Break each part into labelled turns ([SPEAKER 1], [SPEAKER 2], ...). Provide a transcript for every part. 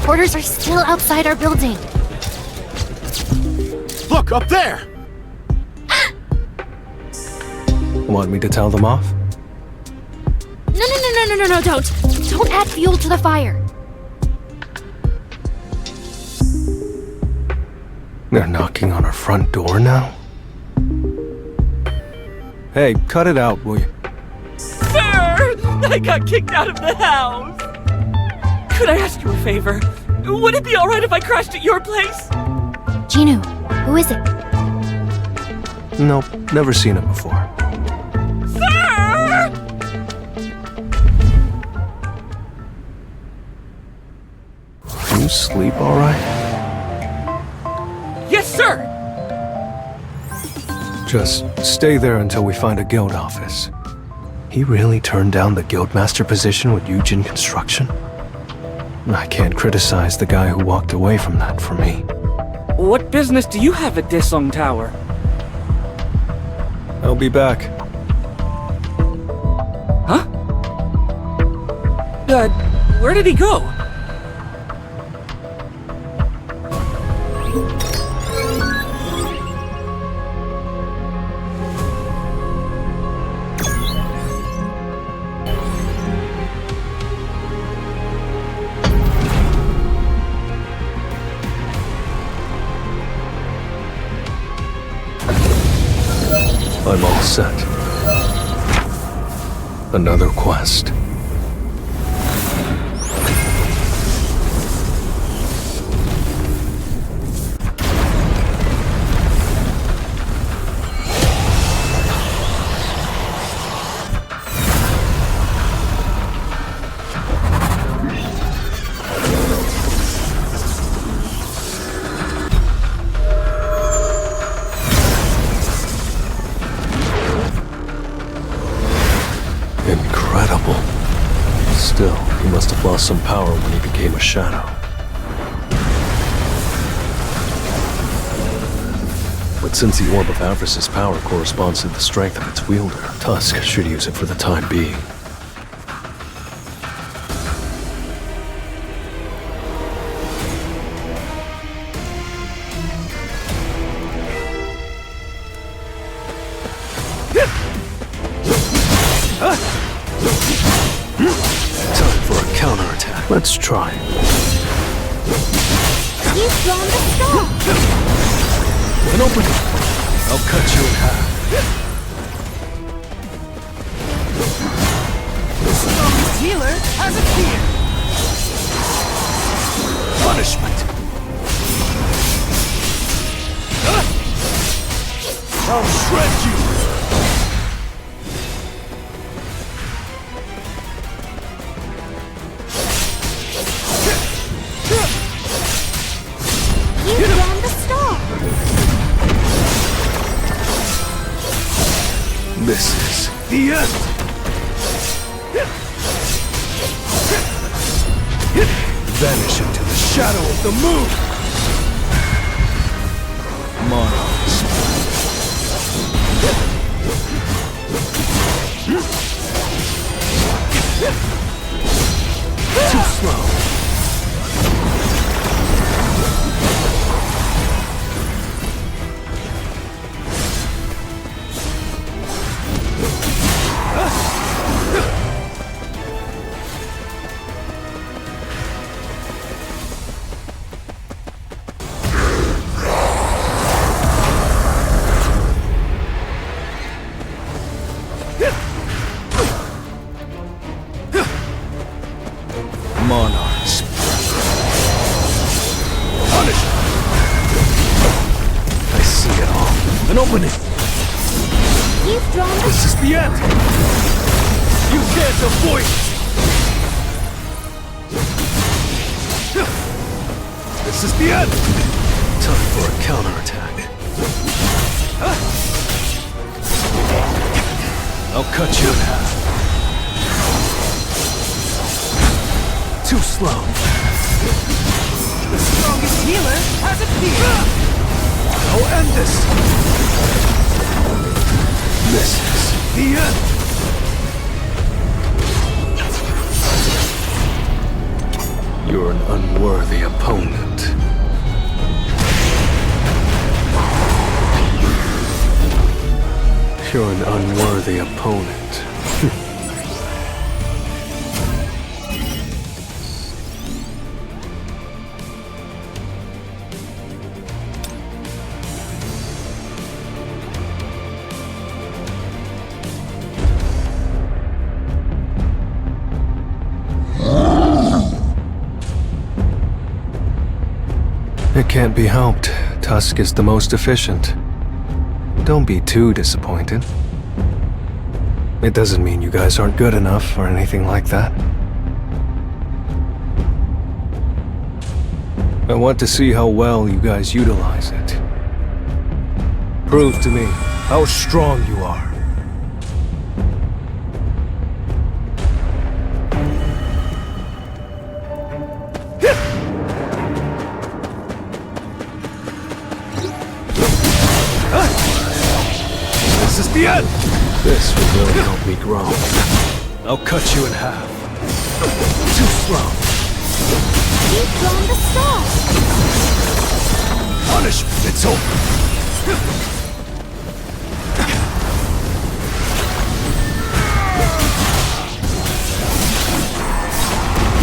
[SPEAKER 1] porters are still outside our building.
[SPEAKER 2] Look, up there!
[SPEAKER 3] Want me to tell them off?
[SPEAKER 1] No, don't. Don't add fuel to the fire.
[SPEAKER 3] They're knocking on our front door now? Hey, cut it out, will you?
[SPEAKER 4] Sir! I got kicked out of the house! Could I ask you a favor? Would it be alright if I crashed at your place?
[SPEAKER 1] Jinwoo, who is it?
[SPEAKER 3] Nope, never seen it before.
[SPEAKER 4] Sir!
[SPEAKER 3] Can you sleep alright?
[SPEAKER 4] Yes, sir!
[SPEAKER 3] Just stay there until we find a guild office. He really turned down the guildmaster position with Eugen Construction? I can't criticize the guy who walked away from that for me.
[SPEAKER 4] What business do you have at Desong Tower?
[SPEAKER 3] I'll be back.
[SPEAKER 4] Huh? Where did he go?
[SPEAKER 3] I'm all set. Another quest. Incredible. Still, he must have lost some power when he became a shadow. But since the Orb of Avarice's power corresponds to the strength of its wielder, Tusk should use it for the time being. Time for a counterattack. Let's try.
[SPEAKER 1] You've drawn the straw.
[SPEAKER 3] An opening. I'll cut you in half.
[SPEAKER 5] The strongest healer has appeared.
[SPEAKER 3] Punishment.
[SPEAKER 5] I'll shred you.
[SPEAKER 1] You've drawn the straw.
[SPEAKER 3] This is
[SPEAKER 5] The end.
[SPEAKER 3] vanish into the shadow of the moon. Monarchs. Too slow. Monarchs. Punish! I see it all. An opening.
[SPEAKER 1] You've drawn the
[SPEAKER 3] This is the end. You can't avoid it. This is the end. Time for a counterattack. I'll cut you in half. Too slow.
[SPEAKER 5] The strongest healer has appeared.
[SPEAKER 3] I'll end this. This is the end. You're an unworthy opponent. You're an unworthy opponent. It can't be helped. Tusk is the most efficient. Don't be too disappointed. It doesn't mean you guys aren't good enough or anything like that. I want to see how well you guys utilize it. Prove to me how strong you are. This is the end! This will really help me grow. I'll cut you in half. Too slow.
[SPEAKER 1] You've drawn the star.
[SPEAKER 3] Punishment, it's over.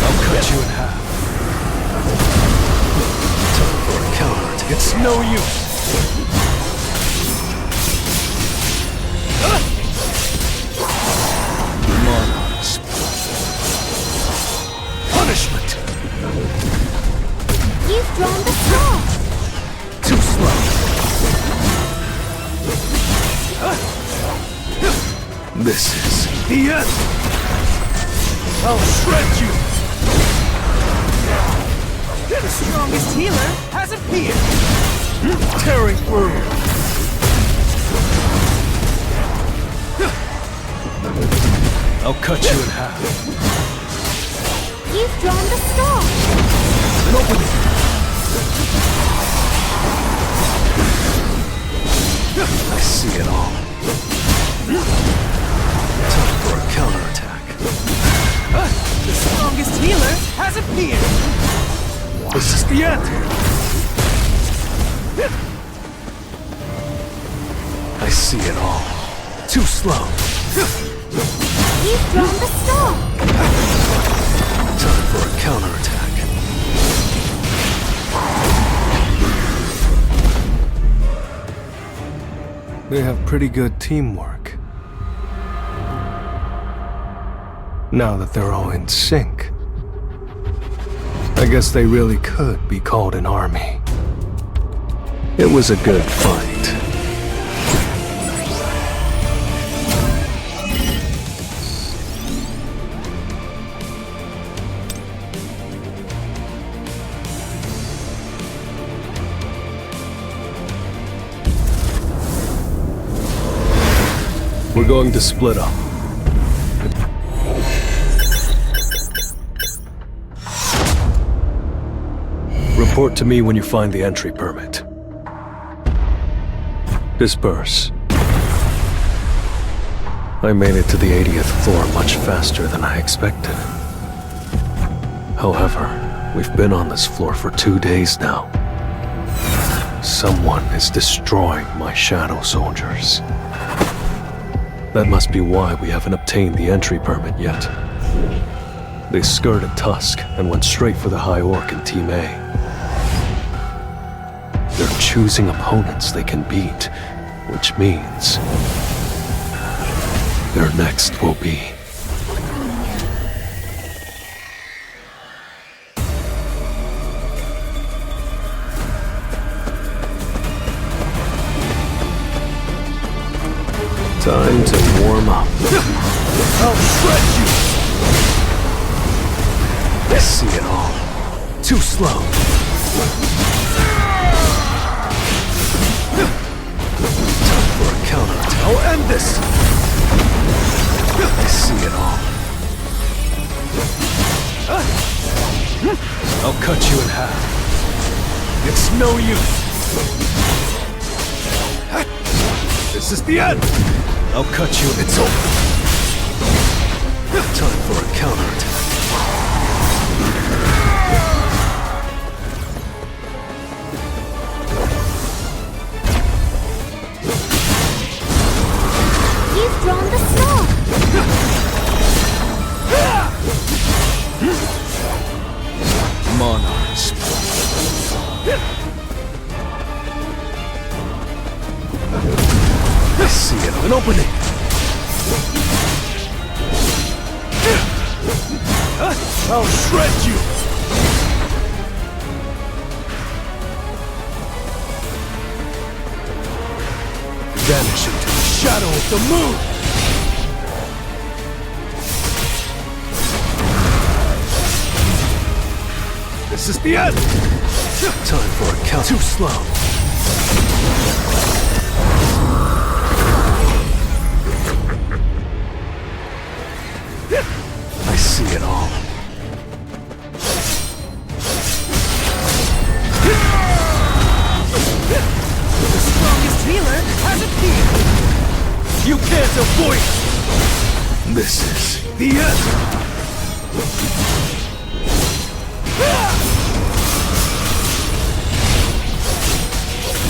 [SPEAKER 3] I'll cut you in half. Time for a counter. It's no use. Punishment!
[SPEAKER 1] You've drawn the star.
[SPEAKER 3] Too slow. This is the end! I'll shred you!
[SPEAKER 5] The strongest healer has appeared!
[SPEAKER 3] Tearing through! I'll cut you in half.
[SPEAKER 1] You've drawn the star.
[SPEAKER 3] An opening! I see it all. Time for a counterattack.
[SPEAKER 5] The strongest healer has appeared!
[SPEAKER 3] This is the end! I see it all. Too slow.
[SPEAKER 1] You've drawn the star.
[SPEAKER 3] Time for a counterattack. They have pretty good teamwork. Now that they're all in sync, I guess they really could be called an army. It was a good fight. We're going to split up. Report to me when you find the entry permit. Disperse. I made it to the 80th floor much faster than I expected. However, we've been on this floor for 2 days now. Someone is destroying my shadow soldiers. That must be why we haven't obtained the entry permit yet. They skirted Tusk and went straight for the High Orc in Team A. They're choosing opponents they can beat, which means their next will be time to warm up. I'll shred you! I see it all. Too slow. Time for a counterattack. I'll end this! I see it all. I'll cut you in half. It's no use. This is the end! I'll cut you. It's over. Time for a counterattack. opening. I'll shred you. Vanish into the shadow of the moon. This is the end. Time for a count. Too slow. I see it all.
[SPEAKER 5] The strongest healer has appeared!
[SPEAKER 3] You can't avoid it! This is the end!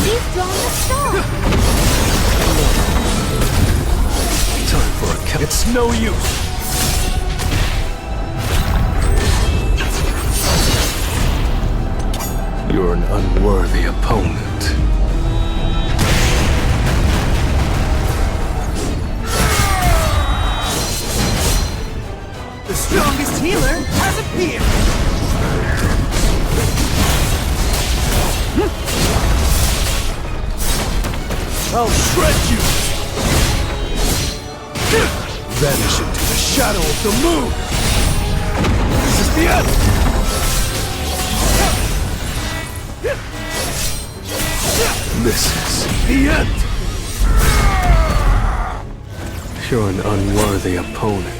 [SPEAKER 1] You've drawn the star.
[SPEAKER 3] Time for a count. It's no use! You're an unworthy opponent.
[SPEAKER 5] The strongest healer has appeared!
[SPEAKER 3] I'll shred you! Vanish into the shadow of the moon! This is the end! This is the end! You're an unworthy opponent.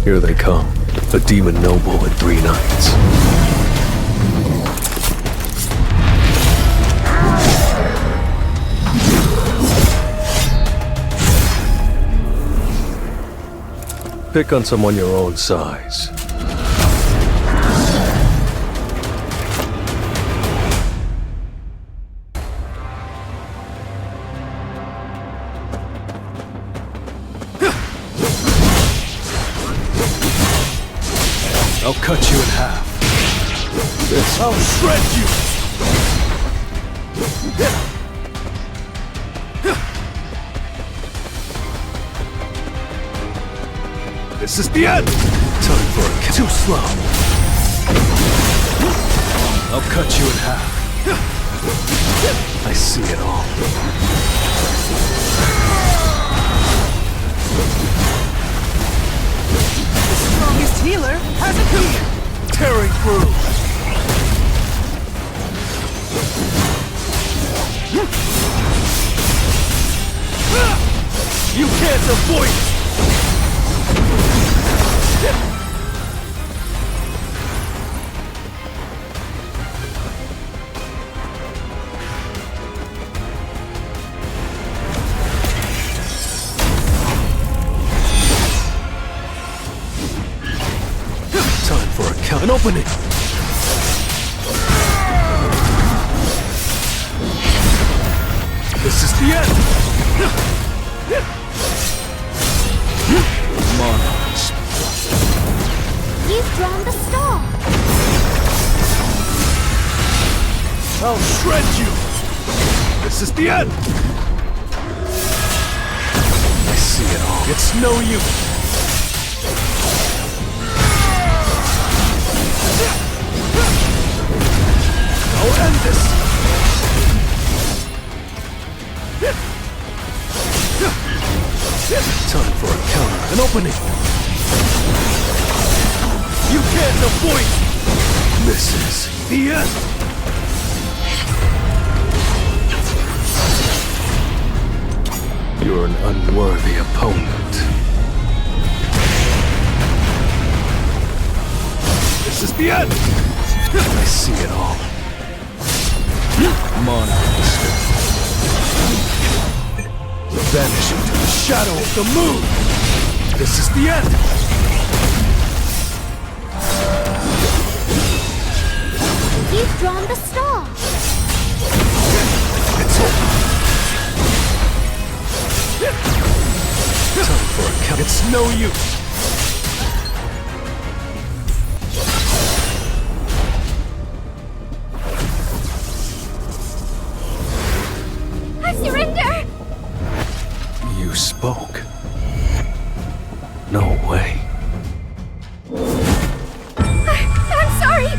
[SPEAKER 3] Here they come. A demon noble and 3 knights. Pick on someone your own size. I'll cut you in half. This I'll shred you! This is the end! Time for a too slow. I'll cut you in half. I see it all.
[SPEAKER 5] The strongest healer has appeared!
[SPEAKER 3] Tearing through! You can't avoid it! Time An opening! This is the end! Monarchs.
[SPEAKER 1] You've drawn the star.
[SPEAKER 3] I'll shred you! This is the end! I see it all. It's no use. I'll end this! Time for a counter. An opening! You can't avoid it! This is the end! You're an unworthy opponent. This is the end! I see it all. Monarchs. Vanish into the shadow of the moon! This is the end!
[SPEAKER 1] You've drawn the star.
[SPEAKER 3] It's over. Time for a count. It's no use.
[SPEAKER 1] I surrender.
[SPEAKER 3] You spoke. No way.
[SPEAKER 1] I'm sorry.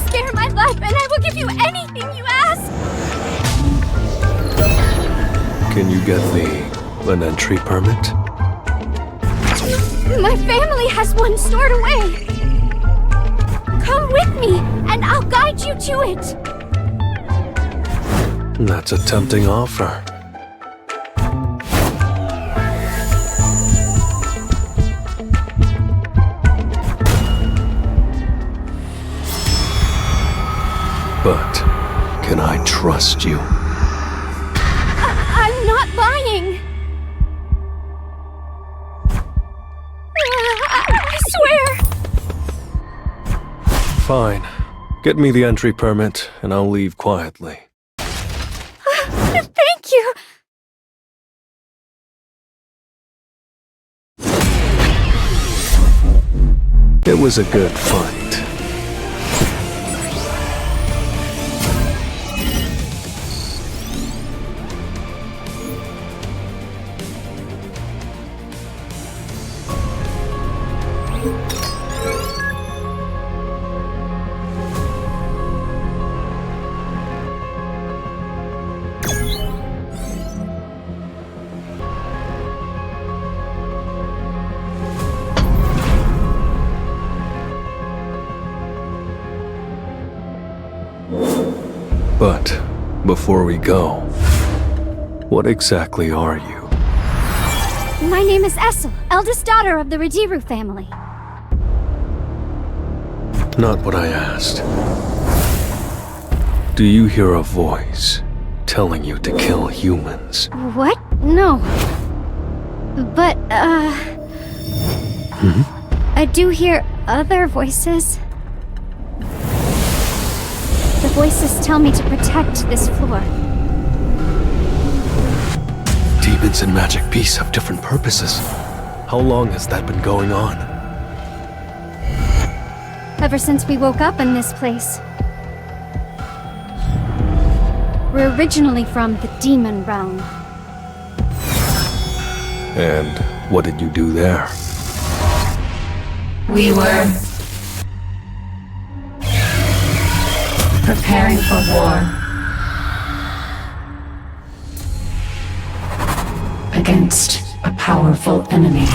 [SPEAKER 1] Spare my life and I will give you anything you ask.
[SPEAKER 3] Can you get me an entry permit?
[SPEAKER 1] My family has one stored away. Come with me and I'll guide you to it.
[SPEAKER 3] That's a tempting offer. But can I trust you?
[SPEAKER 1] I'm not lying. I swear.
[SPEAKER 3] Fine. Get me the entry permit, and I'll leave quietly.
[SPEAKER 1] Thank you.
[SPEAKER 3] It was a good fight. But before we go, what exactly are you?
[SPEAKER 1] My name is Esil, eldest daughter of the Radiru family.
[SPEAKER 3] Not what I asked. Do you hear a voice telling you to kill humans?
[SPEAKER 1] What? No. But, I do hear other voices. The voices tell me to protect this floor.
[SPEAKER 3] Demons and magic beasts have different purposes. How long has that been going on?
[SPEAKER 1] Ever since we woke up in this place. We're originally from the demon realm.
[SPEAKER 3] And what did you do there?
[SPEAKER 2] We were preparing for war against a powerful enemy.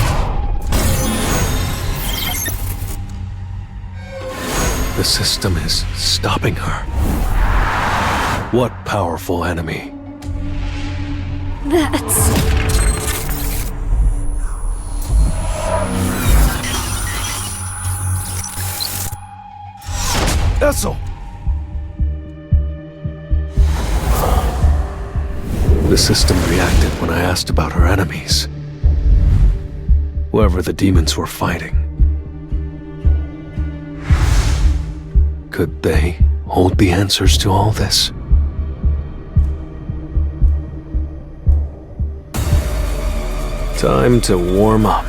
[SPEAKER 3] The system is stopping her. What powerful enemy?
[SPEAKER 1] That's...
[SPEAKER 3] Esil! The system reacted when I asked about her enemies. Whoever the demons were fighting, Could they hold the answers to all this? Time to warm up.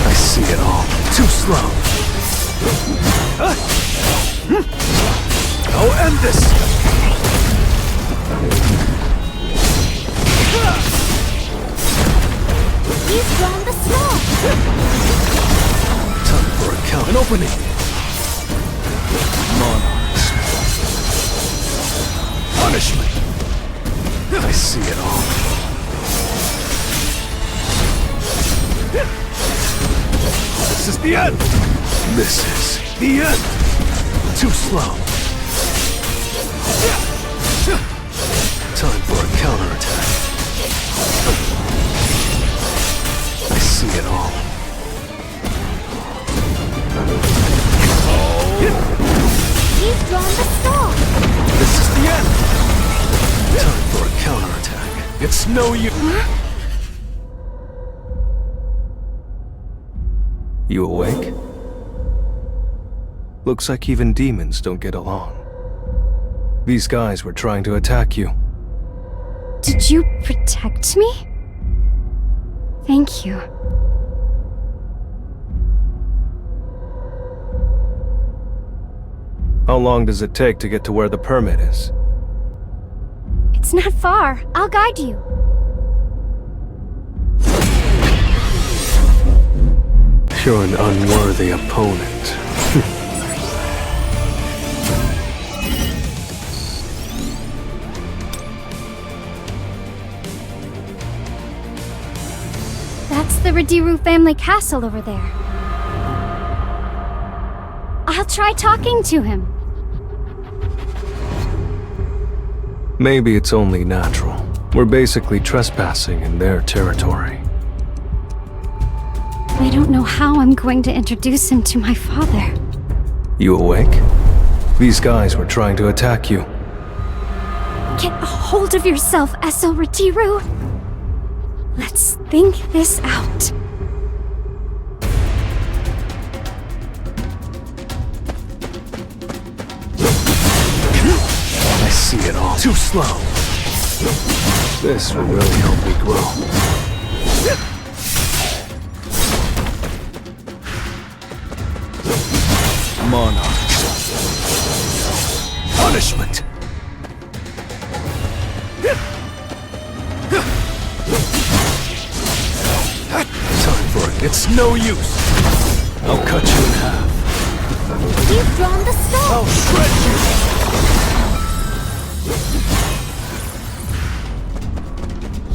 [SPEAKER 3] I see it all. Too slow. I'll end this!
[SPEAKER 1] He's drawn the snow!
[SPEAKER 3] Time for a count. An opening! Monarchs. Punishment! I see it all. This is the end! This is the end! Too slow. Time for a counterattack. I see it all.
[SPEAKER 1] He's drawn the stall!
[SPEAKER 3] This is the end! Time for a counterattack. It's no use. You awake? Looks like even demons don't get along. These guys were trying to attack you.
[SPEAKER 1] Did you protect me? Thank you.
[SPEAKER 3] How long does it take to get to where the permit is?
[SPEAKER 1] It's not far. I'll guide you.
[SPEAKER 3] You're an unworthy opponent.
[SPEAKER 1] That's the Radiru family castle over there. I'll try talking to him.
[SPEAKER 3] Maybe it's only natural. We're basically trespassing in their territory.
[SPEAKER 1] I don't know how I'm going to introduce him to my father.
[SPEAKER 3] You awake? These guys were trying to attack you.
[SPEAKER 1] Get a hold of yourself, Esil Radiru. Let's think this out.
[SPEAKER 3] I see it all. Too slow. This will really help me grow. Monarchs. Punishment. Time for it. It's no use. I'll cut you in half.
[SPEAKER 1] You've drawn the stone.
[SPEAKER 3] I'll shred you.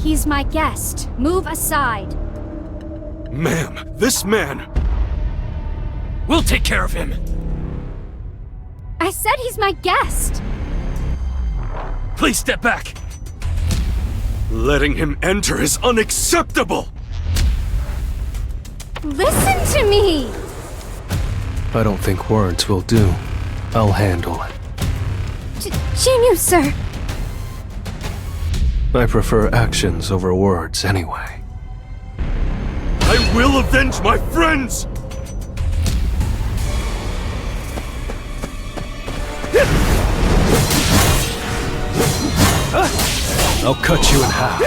[SPEAKER 1] He's my guest. Move aside.
[SPEAKER 6] Ma'am, this man... We'll take care of him.
[SPEAKER 1] I said he's my guest.
[SPEAKER 6] Please step back. Letting him enter is unacceptable.
[SPEAKER 1] Listen to me.
[SPEAKER 3] I don't think words will do. I'll handle it.
[SPEAKER 1] Jinwoo, sir.
[SPEAKER 3] I prefer actions over words anyway.
[SPEAKER 6] I will avenge my friends!
[SPEAKER 3] I'll cut you in half.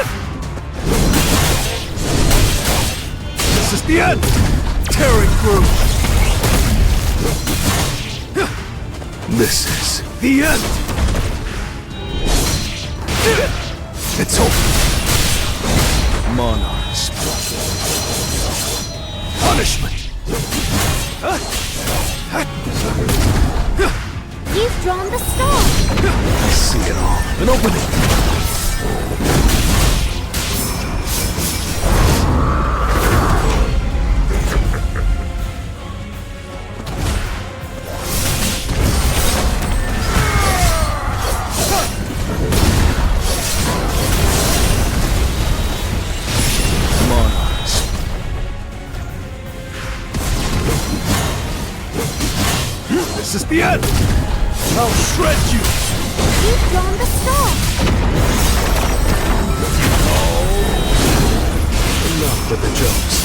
[SPEAKER 3] This is the end! Tearing through! This is the end! It's over. Monarchs. Punishment!
[SPEAKER 1] You've drawn the stone.
[SPEAKER 3] I see it all. An opening! This is the end! I'll shred you!
[SPEAKER 1] You've drawn the stone.
[SPEAKER 3] Enough with the jokes.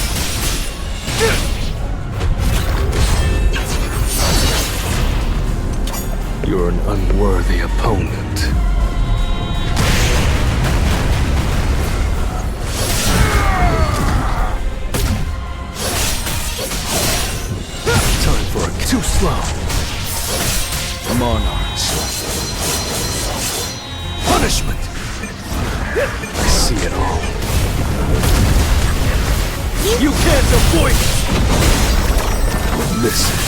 [SPEAKER 3] unworthy opponent. Time for a too slow. Come on, Arts. Punishment! I see it all. You can't avoid it! This is...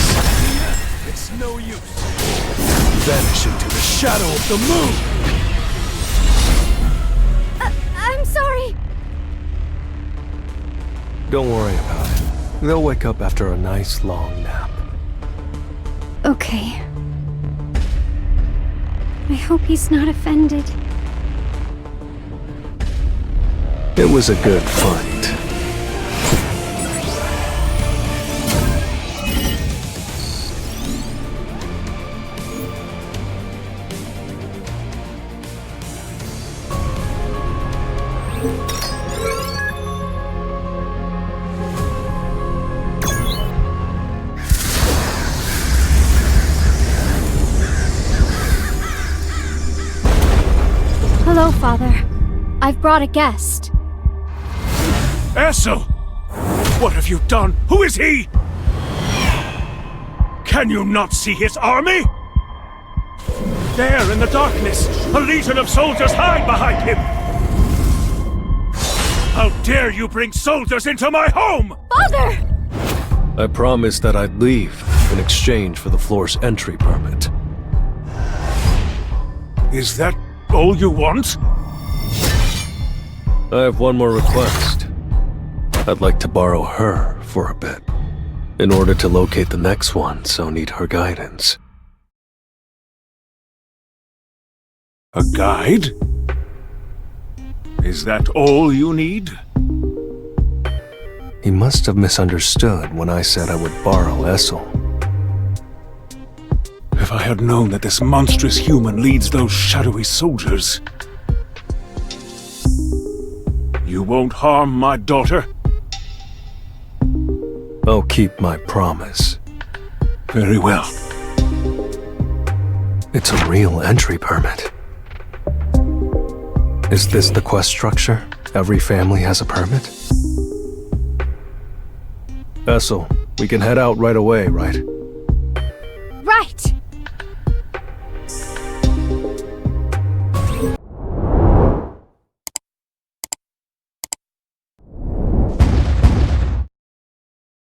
[SPEAKER 3] It's no use. Vanish into the shadow of the moon!
[SPEAKER 1] I'm sorry.
[SPEAKER 3] Don't worry about it. They'll wake up after a nice long nap.
[SPEAKER 1] Okay. I hope he's not offended.
[SPEAKER 3] It was a good fight.
[SPEAKER 1] Hello, Father. I've brought a guest.
[SPEAKER 6] Esil! What have you done? Who is he? Can you not see his army? There in the darkness, a legion of soldiers hide behind him! How dare you bring soldiers into my home!
[SPEAKER 1] Father!
[SPEAKER 3] I promised that I'd leave in exchange for the floor's entry permit.
[SPEAKER 6] Is that all you want?
[SPEAKER 3] I have one more request. I'd like to borrow her for a bit. In order to locate the next one, so need her guidance.
[SPEAKER 6] A guide? Is that all you need?
[SPEAKER 3] He must have misunderstood when I said I would borrow Esil.
[SPEAKER 6] If I had known that this monstrous human leads those shadowy soldiers... You won't harm my daughter?
[SPEAKER 3] I'll keep my promise.
[SPEAKER 6] Very well.
[SPEAKER 3] It's a real entry permit. Is this the quest structure? Every family has a permit? Esil, we can head out right away, right?
[SPEAKER 1] Right!